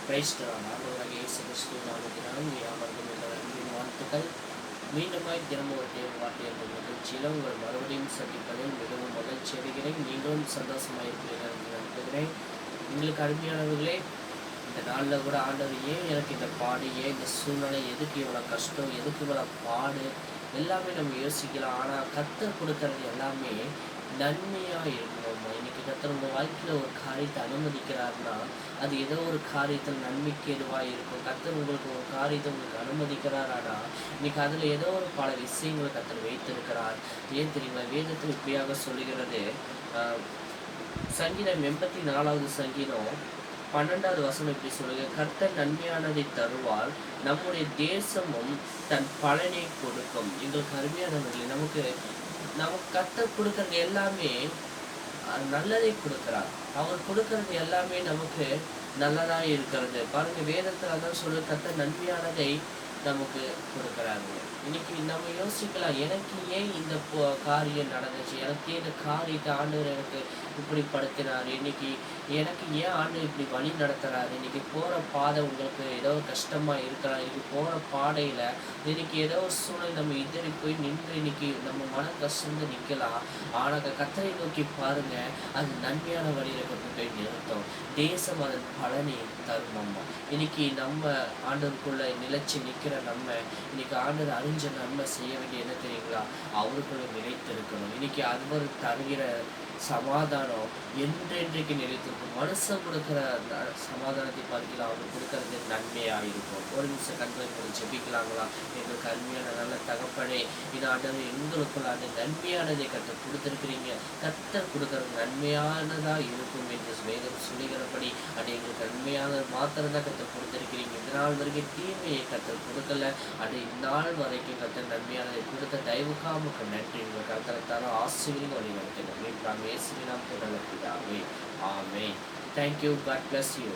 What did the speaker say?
கிரைஸ்தவன் ஆண்டவராகிய இயேசு கிறிஸ்துவின் நாமத்தினாலும் அமர்ந்தும் எங்கள் அன்பின் வாழ்த்துக்கள். மீண்டுமாய் தினமும் ஒரு தேவ வார்த்தை என்ற நிகழ்ச்சியில் உங்கள் மறுபடியும் சந்திப்பதில் மிகவும் மகிழ்ச்சி அடைகிறேன். நீங்களும் சந்தோஷமாக இருக்கிறீர்கள் என்று நம்புகிறேன். எங்களுக்கு அருமையானவர்களே, இந்த நாளில் கூட ஆண்டவர் ஏன் எனக்கு இந்த பாடு, ஏன் இந்த சூழ்நிலை, எதுக்கு இவ்வளோ கஷ்டம், எதுக்கு இவ்வளோ பாடு எல்லாமே நம்ம யோசிக்கலாம். ஆனால் கர்த்தர் கொடுக்கறது எல்லாமே நன்மையாக இருக்கணுமா? இன்னைக்கு கர்த்தர் உங்கள் வாழ்க்கையில் ஒரு காரியத்தை அனுமதிக்கிறாருன்னா அது ஏதோ ஒரு காரியத்தில் நன்மைக்கு எதுவாக இருக்கும். கர்த்தர் உங்களுக்கு ஒரு காரியத்தை உங்களுக்கு அனுமதிக்கிறாரானா இன்னைக்கு அதில் ஏதோ ஒரு பல விஷயங்களை கர்த்தர் வைத்திருக்கிறார். ஏன் தெரியுமா? வேதத்தில் இப்படியாக சொல்லுகிறது. சங்கீதம் 84வது சங்கீதம் 12வது வசனம் இப்படி சொல்லுங்க, கர்த்தர் நன்மையானதை தருவார், நம்முடைய தேசமும் தன் பலனை கொடுக்கும். எங்களுக்கு அருமையானவர்களே, நமக்கு கர்த்தர் கொடுக்கறது எல்லாமே நல்லதை கொடுக்கிறார். அவர் கொடுக்கறது எல்லாமே நமக்கு நல்லதா இருக்கிறது. பாருங்க, வேதத்துல தான் சொல்லு, கர்த்தர் நன்மையானதை நமக்கு கொடுக்கிறாங்க. இன்னைக்கு நம்ம யோசிக்கலாம், எனக்கு ஏன் இந்த காரியம் நடந்துச்சு, எனக்கு ஏன் இந்த காரியத்தை ஆண்டவர் எனக்கு இப்படி படுத்தினார், இன்னைக்கு எனக்கு ஏன் ஆண்டவர் இப்படி வழி நடத்துறாரு, இன்னைக்கு போற பாதை உங்களுக்கு ஏதோ கஷ்டமா இருக்கலாம், இன்னைக்கு போற பாதையில இன்னைக்கு ஏதோ ஒரு சூழ்நிலை நம்ம இதறி போய் நின்று இன்னைக்கு நம்ம மனம் கஷ்டந்து நிற்கலாம். ஆனால் கர்த்தரை நோக்கி பாருங்க, அது நன்மையான வழியில கொண்டு போய் நிறுத்தும். தேசம் அதன் பலனை தருமம்மா. இன்னைக்கு நம்ம ஆண்டவருக்குள்ள நிலைச்சு நிற்கிற நம்ம இன்னைக்கு ஆண்டவர் அறிஞ்ச நன்மை செய்ய வேண்டிய என்ன தெரியுங்களா? அவருக்குள்ள நிலைத்திருக்கணும். இன்னைக்கு அவர் தருகிற சமாதானம் என்றென்றைக்கு நிலைத்திருக்கும். மனுஷன் கொடுக்குற சமாதானத்தை பார்க்கலாம், அவர் கொடுக்கறது நன்மையாக இருக்கும். ஒரு நிமிஷம் கண்களை போய் ஜெபிக்கலாங்களா? எங்களுக்கு அருமையான நல்ல தகப்பனே, இது ஆண்டவர் எங்களுக்குள்ள அந்த நன்மையானதை கர்த்தர் கொடுத்துருக்கிறீங்க. கர்த்தர் கொடுக்கறது நன்மையானதா இருக்கும் என்று வேதம் சொல்லுகிறபடி அது எங்களுக்கு நன்மையானது மாத்திரம் தான் கர்த்தர் கொடுத்துருக்கிறீங்க. இந்த நாள் வரைக்கும் தீமையை கர்த்தர் கொடுக்கல, அது இந்நாள் வரைக்கும் கர்த்தர் நன்மையானதை கொடுத்த தயவுக்காக நன்றி. உங்கள் கர்த்தரை ஆசீர்வாதம் வழி நடத்தினோம். இயேசுவின் நாமத்தில் பிதாவே, ஆமென். Thank you. God bless you.